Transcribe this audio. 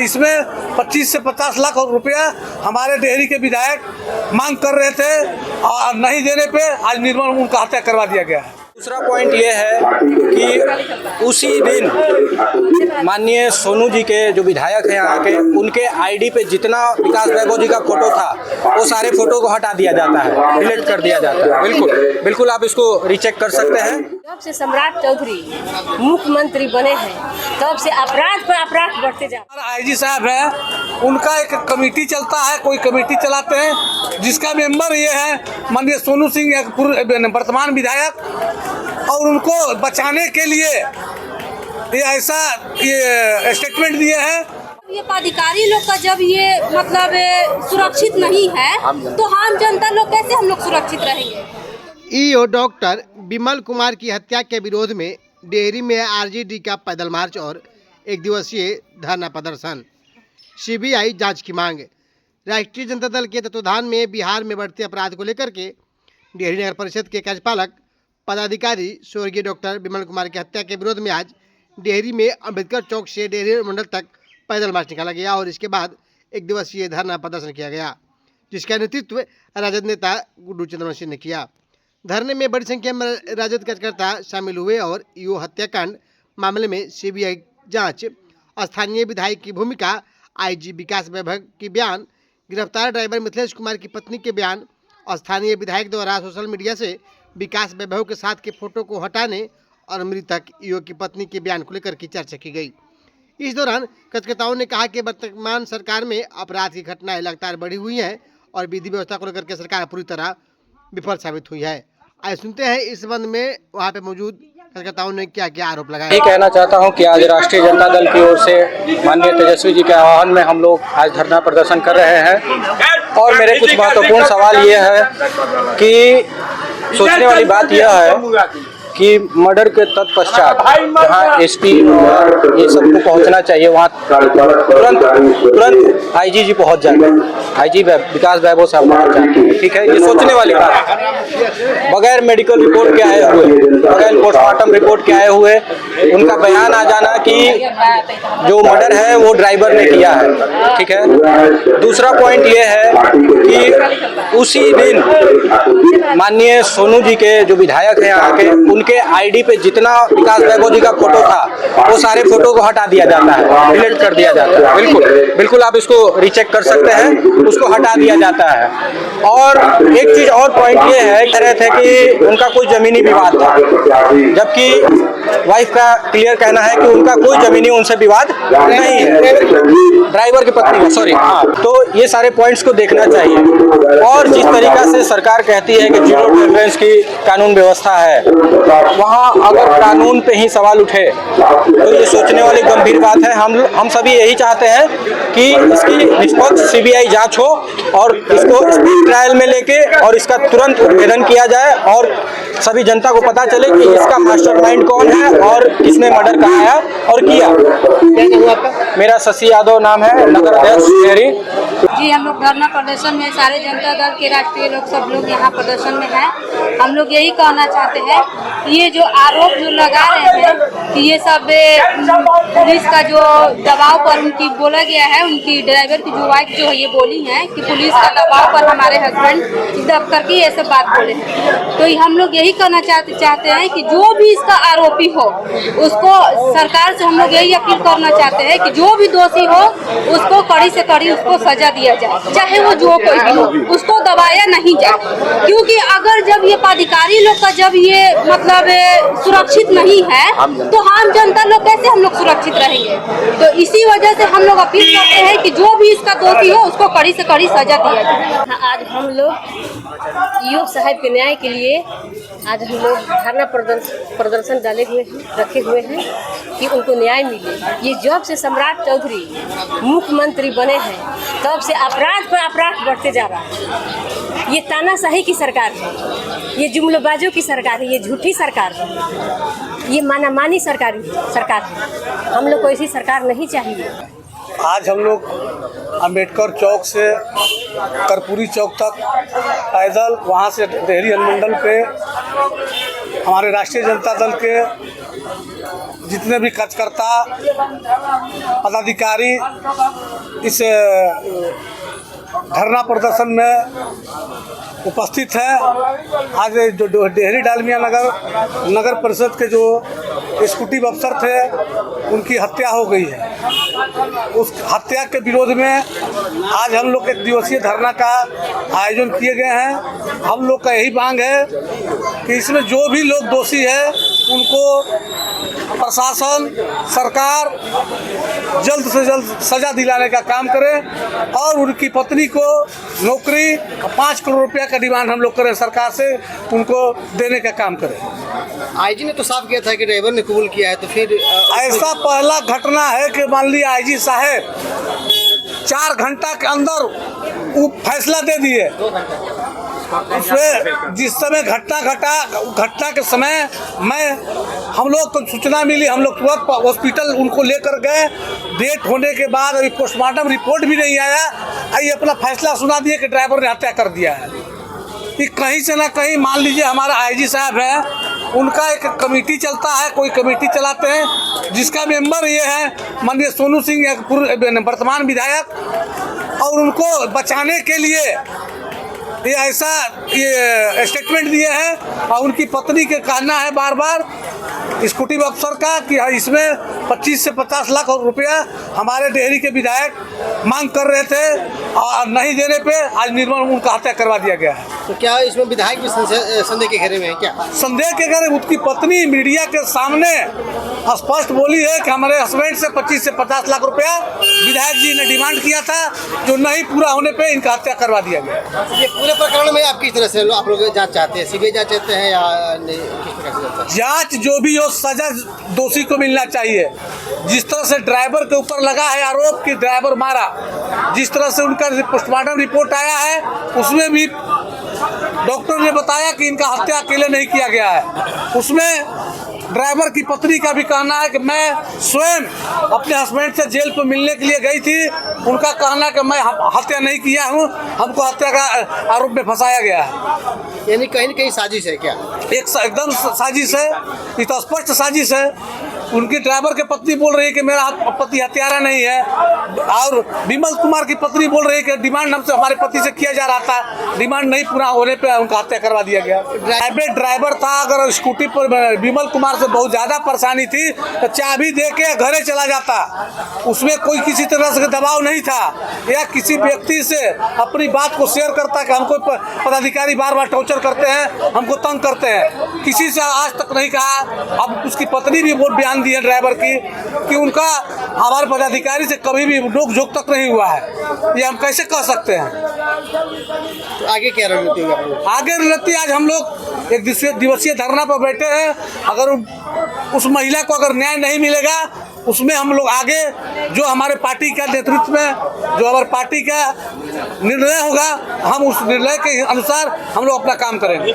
इसमें 25 से 50 लाख रुपया हमारे डेहरी के विधायक मांग कर रहे थे और नहीं देने पे आज निर्मल उनका हत्या करवा दिया गया है। दूसरा पॉइंट ये है कि उसी दिन माननीय सोनू जी के जो विधायक हैं यहाँ के, उनके आईडी पे जितना विकास वैभव जी का फोटो था वो सारे फोटो को हटा दिया जाता है, डिलीट कर दिया जाता है। बिल्कुल बिल्कुल आप इसको रीचेक कर सकते हैं। जब से सम्राट चौधरी मुख्यमंत्री बने हैं तब से अपराध पर अपराध बढ़ते जा रहे हैं। आईजी साहब है, उनका एक कमेटी चलता है, कोई कमेटी चलाते हैं जिसका मेंबर ये है माननीय सोनू सिंह, वर्तमान विधायक, और उनको बचाने के लिए ये ऐसा ये स्टेटमेंट दिए हैं। ये पदाधिकारी लोग का जब ये मतलब सुरक्षित नहीं है तो आम जनता लोग कैसे हम लोग सुरक्षित रहेंगे। ईओ डॉक्टर विमल कुमार की हत्या के विरोध में डेहरी में आरजेडी का पैदल मार्च और एक दिवसीय धरना प्रदर्शन। सीबीआई जांच की मांग। राष्ट्रीय जनता दल के तत्वाधान में बिहार में बढ़ते अपराध को लेकर के डेहरी नगर परिषद के कार्यपालक पदाधिकारी स्वर्गीय डॉक्टर विमल कुमार की हत्या के विरोध में आज डेहरी में अम्बेडकर चौक से डेहरी मंडल तक पैदल मार्च निकाला गया और इसके बाद एक दिवसीय धरना प्रदर्शन किया गया, जिसका नेतृत्व राजद नेता गुड्डू चंद्रवंशी ने किया। धरने में बड़ी संख्या में राजद कार्यकर्ता शामिल हुए और ईओ हत्याकांड मामले में सीबीआई जांच, स्थानीय विधायक की भूमिका, आईजी विकास वैभव की बयान, गिरफ्तार ड्राइवर मिथिलेश कुमार की पत्नी के बयान, स्थानीय विधायक द्वारा सोशल मीडिया से विकास वैभव के साथ के फोटो को हटाने और मृतक ईओ की पत्नी के बयान को लेकर की चर्चा की गई। इस दौरान कार्यकर्ताओं ने कहा कि वर्तमान सरकार में अपराध की घटनाएं लगातार बढ़ी हुई हैं और विधि व्यवस्था को लेकर के सरकार पूरी तरह विफल साबित हुई है। आइए सुनते हैं इस संबंध में वहाँ पे मौजूद कार्यकर्ताओं ने क्या क्या आरोप लगाया। ये कहना चाहता हूँ कि आज राष्ट्रीय जनता दल की ओर से माननीय तेजस्वी जी के आह्वान में हम लोग आज धरना प्रदर्शन कर रहे हैं और मेरे कुछ महत्वपूर्ण सवाल ये है कि सोचने वाली बात यह है कि मर्डर के तत्पश्चात जहाँ एसपी ये सबको पहुँचना चाहिए वहाँ तुरंत आईजी जी पहुँच जाए, आईजी विकास वैभव साहब पहुँच जाए। ठीक है, ये सोचने वाली बात है। बगैर मेडिकल रिपोर्ट के आए हुए, बगैर पोस्टमार्टम रिपोर्ट के आए हुए उनका बयान आ जाना कि जो मर्डर है वो ड्राइवर ने किया है। ठीक है, दूसरा पॉइंट ये है कि उसी दिन माननीय सोनू जी के जो विधायक हैं यहाँ के, उनके आईडी पे जितना विकास वैभव जी का फोटो था वो सारे फोटो को हटा दिया जाता है, डिलीट कर दिया जाता है। बिल्कुल बिल्कुल आप इसको रीचेक कर सकते हैं, उसको हटा दिया जाता है। और एक चीज और पॉइंट ये है, कह रहे थे कि उनका कोई जमीनी विवाद था, जबकि वाइफ का क्लियर कहना है कि उनका कोई जमीनी उनसे विवाद नहीं है, ड्राइवर की पत्नी का, सॉरी। हाँ, तो ये सारे पॉइंट्स को देखना चाहिए। और जिस तरीका से सरकार कहती है कि जीरो टॉलरेंस की कानून व्यवस्था है, वहाँ अगर कानून पे ही सवाल उठे तो ये सोचने वाली गंभीर बात है। हम सभी यही चाहते हैं कि इसकी निष्पक्ष सीबीआई जांच हो और इसको ट्रायल में लेके और इसका तुरंत उद्भेदन किया जाए और सभी जनता को पता चले कि इसका मास्टरमाइंड कौन है और किसने मर्डर कराया और किया। मेरा शशि यादव नाम है, नगर अध्यक्ष डेहरी। जी, हम लोग धरना प्रदर्शन में सारे जनता दल के राष्ट्रीय लोग सब लोग यहाँ प्रदर्शन में हैं। हम लोग यही कहना चाहते हैं कि ये जो आरोप जो लगा रहे हैं कि ये सब पुलिस का जो दबाव पर उनकी बोला गया है, उनकी ड्राइवर की जो वाइफ जो है ये बोली है कि पुलिस का दबाव पर हमारे हस्बैंड दब करके ये सब बात बोले हैं। तो हम लोग यही कहना चाहते हैं कि जो भी इसका आरोपी हो उसको सरकार से हम लोग यही अपील करना चाहते हैं कि जो भी दोषी हो उसको कड़ी से कड़ी उसको सजा दिया जाए, चाहे वो जो कोई भी हो, उसको दबाया नहीं जाए। क्योंकि अगर जब ये पदाधिकारी लोग का जब ये मतलब सुरक्षित नहीं है तो आम जनता लोग कैसे हम लोग सुरक्षित रहेंगे। तो इसी वजह से हम लोग अपील करते हैं कि जो भी इसका दोषी हो उसको कड़ी से कड़ी सजा दिया जाए। आज हम लोग ईओ साहब के न्याय के लिए आज हम लोग धरना प्रदर्शन डाले हुए हैं, रखे हुए हैं कि उनको न्याय मिले। ये जब से सम्राट चौधरी मुख्यमंत्री बने हैं तब से अपराध पर अपराध बढ़ते जा रहा है। ये तानाशाही की सरकार है, ये जुमलेबाजों की सरकार है, ये झूठी सरकार है, ये मानामानी सरकार है। हम लोग को ऐसी सरकार नहीं चाहिए। आज हम लोग अम्बेडकर चौक से कर्पूरी चौक तक पैदल, वहाँ से डेहरी अनुमंडल पे हमारे राष्ट्रीय जनता दल के जितने भी कार्यकर्ता पदाधिकारी इस धरना प्रदर्शन में उपस्थित है। आज जो डेहरी डालमिया नगर परिषद के जो एग्जीक्यूटिव अफसर थे उनकी हत्या हो गई है। उस हत्या के विरोध में आज हम लोग एक दिवसीय धरना का आयोजन किए गए हैं। हम लोग का यही मांग है कि इसमें जो भी लोग दोषी है उनको प्रशासन सरकार जल्द से जल्द सजा दिलाने का काम करे और उनकी पत्नी को नौकरी 5 करोड़ रुपया का डिमांड हम लोग करें सरकार से, उनको देने का काम करें। आईजी ने तो साफ किया था कि ड्राइवर ने कबूल किया है, तो फिर ऐसा पहला घटना है कि मान लिया आईजी साहब 4 घंटा के अंदर वो फैसला दे दिए। उसमें जिस समय घटना के समय हम लोग को सूचना मिली, हम लोग तुरंत हॉस्पिटल उनको लेकर गए। डेट होने के बाद अभी पोस्टमार्टम रिपोर्ट भी नहीं आया, ये अपना फैसला सुना दिए कि ड्राइवर ने हत्या कर दिया है। कि कहीं से ना कहीं मान लीजिए हमारा आईजी साहब है, उनका एक कमेटी चलता है, कोई कमेटी चलाते हैं जिसका मेंबर ये है माननीय सोनू सिंह वर्तमान विधायक, और उनको बचाने के लिए ये ऐसा ये स्टेटमेंट दिए हैं। और उनकी पत्नी के कहना है बार बार एग्जीक्यूटिव अफसर का कि इसमें 25 से 50 लाख रुपया हमारे डेहरी के विधायक मांग कर रहे थे और नहीं देने पे आज निर्मल उनका हत्या करवा दिया गया है। तो क्या इसमें विधायक भी संदेह के घेरे में है? क्या संदेह के घेरे? उसकी पत्नी मीडिया के सामने स्पष्ट बोली है कि हमारे हस्बैंड से 25 से 50 लाख रुपया विधायक जी ने डिमांड किया था, जो नहीं पूरा होने पे इनका हत्या करवा दिया गया। ये पूरे प्रकरण में आप किस तरह से आप लोग जांच चाहते हैं? सीबीआई जांच चाहते हैं या किस प्रकार से? जांच जो भी हो, सजा दोषी को मिलना चाहिए। जिस तरह से ड्राइवर के ऊपर लगा है आरोप कि ड्राइवर मारा, जिस तरह से उनका पोस्टमार्टम रिपोर्ट आया है उसमें भी डॉक्टर ने बताया कि इनका हत्या अकेले नहीं किया गया है। उसमें ड्राइवर की पत्नी का भी कहना है कि मैं स्वयं अपने हस्बैंड से जेल पर मिलने के लिए गई थी, उनका कहना कि मैं हत्या नहीं किया हूं, हमको हत्या का आरोप में फंसाया गया है। यानी कहीं न कहीं साजिश है क्या? एकदम साजिश है, ये तो स्पष्ट साजिश है। उनकी ड्राइवर की पत्नी बोल रही है कि मेरा पति हत्यारा नहीं है, और विमल कुमार की पत्नी बोल रही है कि डिमांड हमसे हमारे पति से किया जा रहा था, डिमांड नहीं पूरा होने पे उनका हत्या करवा दिया गया। प्राइवेट ड्राइवर था, अगर स्कूटी पर विमल कुमार से बहुत ज़्यादा परेशानी थी तो चाबी दे के घरे चला जाता, उसमें कोई किसी तरह से दबाव नहीं था, या किसी व्यक्ति से अपनी बात को शेयर करता कि हमको पदाधिकारी बार बार टॉर्चर करते हैं, हमको तंग करते हैं, किसी से आज तक नहीं कहा। अब उसकी पत्नी भी बहुत बयान दी है ड्राइवर की कि उनका हमारे पदाधिकारी से कभी भी नोक झोंक तक नहीं हुआ है, ये हम कैसे कह सकते हैं। तो आगे क्या रणनीति होगी? आगे रणनीति आज हम लोग एक दिवसीय धरना पर बैठे हैं। अगर उस महिला को अगर न्याय नहीं मिलेगा, उसमें हम लोग आगे जो हमारे पार्टी का नेतृत्व में जो हमारे पार्टी का निर्णय होगा, हम उस निर्णय के अनुसार हम लोग अपना काम करेंगे।